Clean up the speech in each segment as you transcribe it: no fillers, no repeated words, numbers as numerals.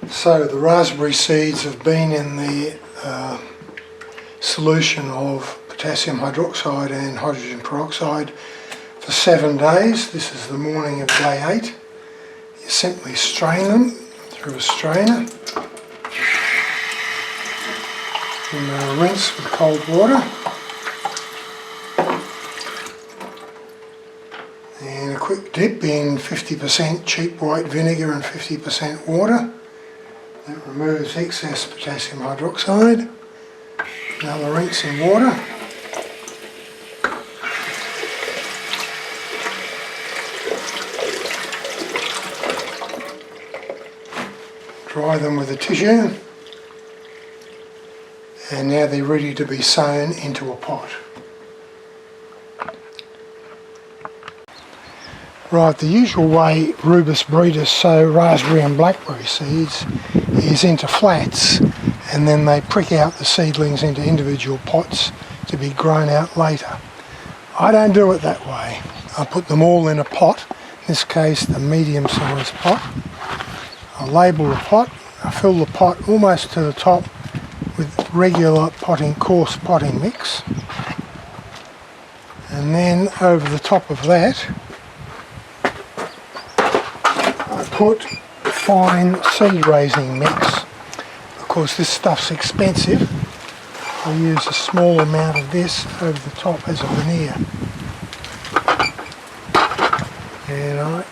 So the raspberry seeds have been in the solution of potassium hydroxide and hydrogen peroxide for 7 days. This is the morning of day 8. You simply strain them through a strainer and rinse with cold water. And a quick dip in 50% cheap white vinegar and 50% water. That removes excess potassium hydroxide. Another rinse in water. Dry them with a tissue. And now they're ready to be sown into a pot. Right, the usual way rubus breeders sow raspberry and blackberry seeds is into flats, and then they prick out the seedlings into individual pots to be grown out later. I don't do it that way. I put them all in a pot, in this case the medium-sized pot. I label the pot, I fill the pot almost to the top with regular coarse potting mix, and then over the top of that I put fine seed raising mix. Of course this stuff's expensive. I use a small amount of this over the top as a veneer. And I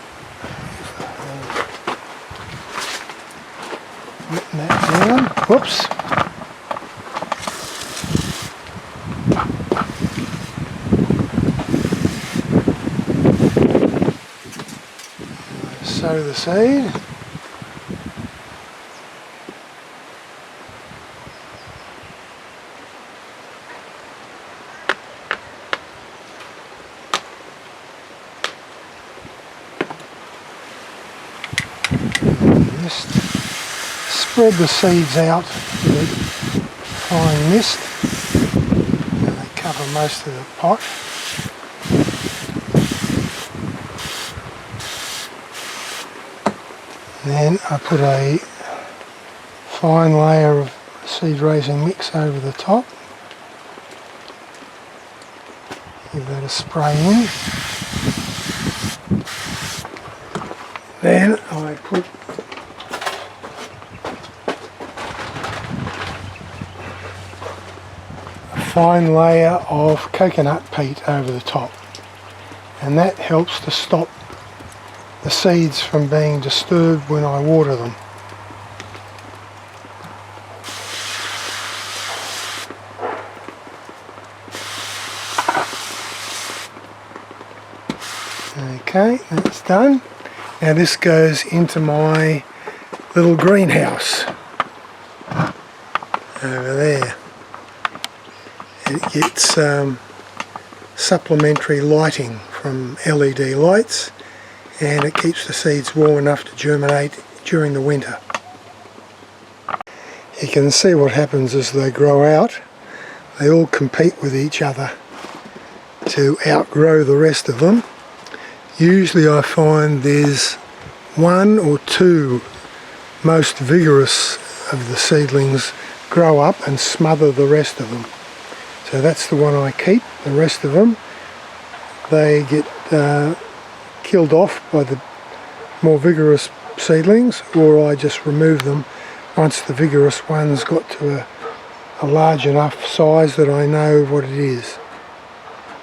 written that down. Whoops. Sow the seed. Just spread the seeds out with a fine mist. And they cover most of the pot. Then I put a fine layer of seed raising mix over the top. Give that a spray in. Then I put a fine layer of coconut peat over the top, and that helps to stop the seeds from being disturbed when I water them. Okay, that's done. Now this goes into my little greenhouse over there. It gets supplementary lighting from LED lights, and it keeps the seeds warm enough to germinate during the winter. You can see what happens as they grow out. They all compete with each other to outgrow the rest of them. Usually I find there's 1 or 2 most vigorous of the seedlings grow up and smother the rest of them. So that's the one I keep. The rest of them, they get killed off by the more vigorous seedlings, or I just remove them once the vigorous ones got to a large enough size that I know what it is.